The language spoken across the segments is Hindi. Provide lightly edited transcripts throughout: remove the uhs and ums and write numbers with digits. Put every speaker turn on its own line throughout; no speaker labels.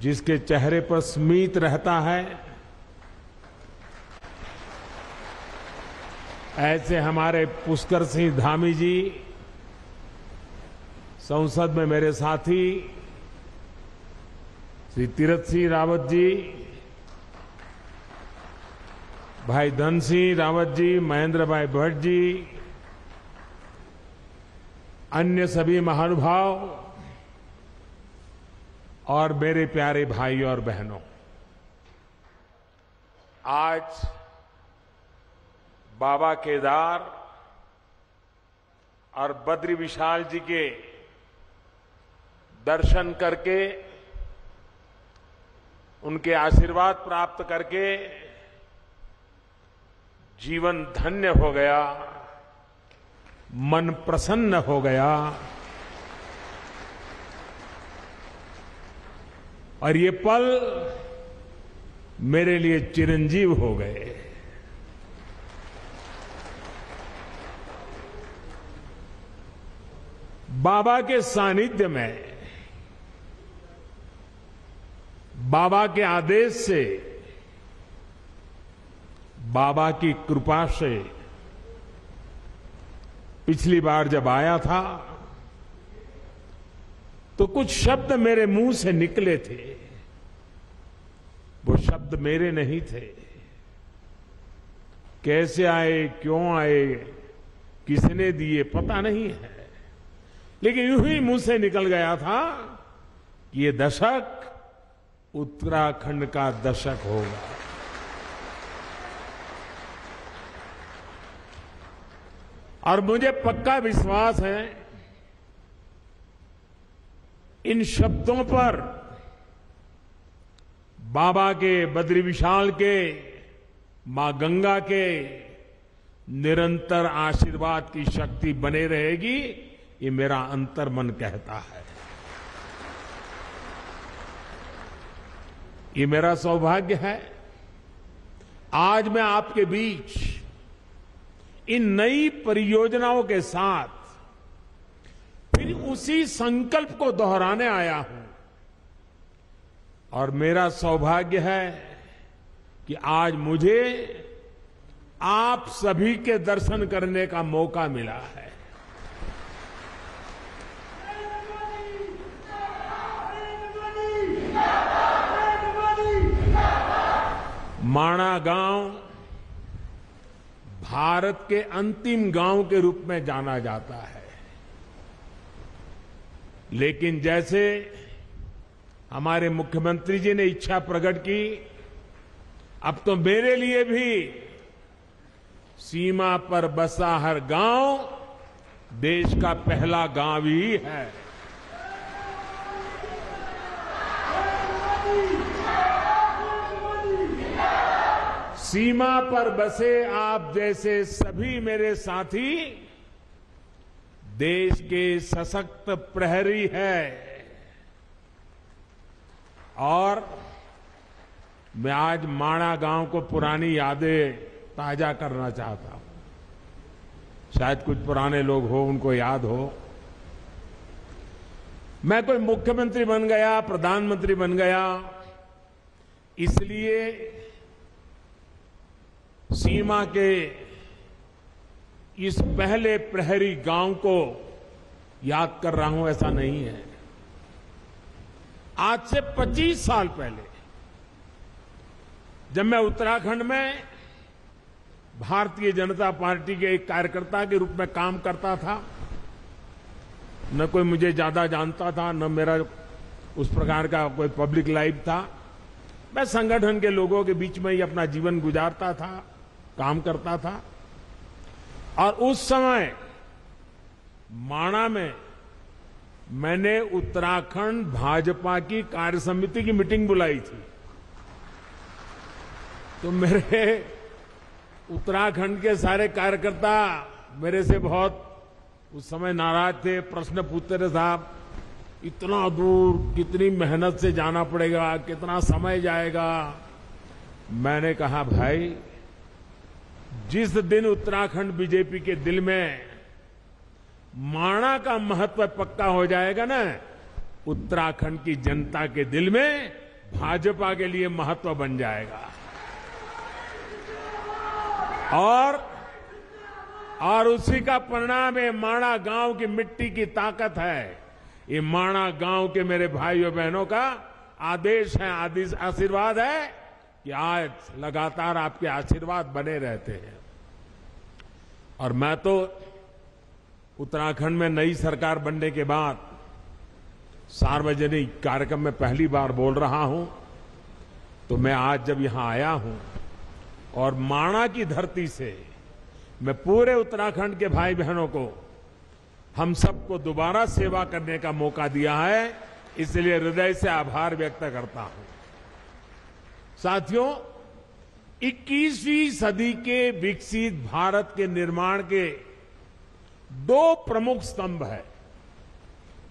जिसके चेहरे पर स्मित रहता है, ऐसे हमारे पुष्कर सिंह धामी जी, संसद में मेरे साथी श्री तीरथ सिंह रावत जी, भाई धन सिंह रावत जी, महेंद्र भाई भट्ट जी, अन्य सभी महानुभाव और मेरे प्यारे भाई और बहनों, आज बाबा केदार और बद्री विशाल जी के दर्शन करके, उनके आशीर्वाद प्राप्त करके जीवन धन्य हो गया, मन प्रसन्न हो गया और ये पल मेरे लिए चिरंजीव हो गए। बाबा के सानिध्य में, बाबा के आदेश से, बाबा की कृपा से पिछली बार जब आया था तो कुछ शब्द मेरे मुंह से निकले थे। वो शब्द मेरे नहीं थे। कैसे आए, क्यों आए, किसने दिए, पता नहीं है, लेकिन यूं ही मुंह से निकल गया था कि ये दशक उत्तराखंड का दशक होगा। और मुझे पक्का विश्वास है इन शब्दों पर बाबा के, बद्री विशाल के, मां गंगा के निरंतर आशीर्वाद की शक्ति बने रहेगी, ये मेरा अंतर्मन कहता है। ये मेरा सौभाग्य है आज मैं आपके बीच इन नई परियोजनाओं के साथ फिर उसी संकल्प को दोहराने आया हूं। और मेरा सौभाग्य है कि आज मुझे आप सभी के दर्शन करने का मौका मिला है। माणा गांव भारत के अंतिम गांव के रूप में जाना जाता है, लेकिन जैसे हमारे मुख्यमंत्री जी ने इच्छा प्रकट की, अब तो मेरे लिए भी सीमा पर बसा हर गांव देश का पहला गांव ही है। सीमा पर बसे आप जैसे सभी मेरे साथी देश के सशक्त प्रहरी है। और मैं आज माणा गांव को पुरानी यादें ताजा करना चाहता हूं। शायद कुछ पुराने लोग हो, उनको याद हो, मैं कोई मुख्यमंत्री बन गया, प्रधानमंत्री बन गया, इसलिए सीमा के इस पहले प्रहरी गांव को याद कर रहा हूं, ऐसा नहीं है। आज से 25 साल पहले जब मैं उत्तराखंड में भारतीय जनता पार्टी के एक कार्यकर्ता के रूप में काम करता था, न कोई मुझे ज्यादा जानता था, न मेरा उस प्रकार का कोई पब्लिक लाइफ था। मैं संगठन के लोगों के बीच में ही अपना जीवन गुजारता था, काम करता था। और उस समय माणा में मैंने उत्तराखंड भाजपा की कार्य समिति की मीटिंग बुलाई थी। तो मेरे उत्तराखंड के सारे कार्यकर्ता मेरे से बहुत उस समय नाराज थे, प्रश्न पूछते थे, साहब इतना दूर कितनी मेहनत से जाना पड़ेगा, कितना समय जाएगा। मैंने कहा, भाई जिस दिन उत्तराखंड बीजेपी के दिल में माणा का महत्व पक्का हो जाएगा ना, उत्तराखंड की जनता के दिल में भाजपा के लिए महत्व बन जाएगा। और उसी का परिणाम है माणा गांव की मिट्टी की ताकत है। ये माणा गांव के मेरे भाइयों बहनों का आदेश है, आशीर्वाद है कि आज लगातार आपके आशीर्वाद बने रहते हैं। और मैं तो उत्तराखंड में नई सरकार बनने के बाद सार्वजनिक कार्यक्रम में पहली बार बोल रहा हूं, तो मैं आज जब यहां आया हूं और माणा की धरती से मैं पूरे उत्तराखंड के भाई बहनों को, हम सबको दोबारा सेवा करने का मौका दिया है, इसलिए हृदय से आभार व्यक्त करता हूं। साथियों, 21वीं सदी के विकसित भारत के निर्माण के दो प्रमुख स्तंभ हैं।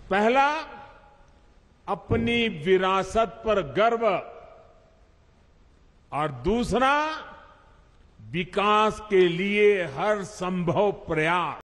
पहला, अपनी विरासत पर गर्व, और दूसरा, विकास के लिए हर संभव प्रयास।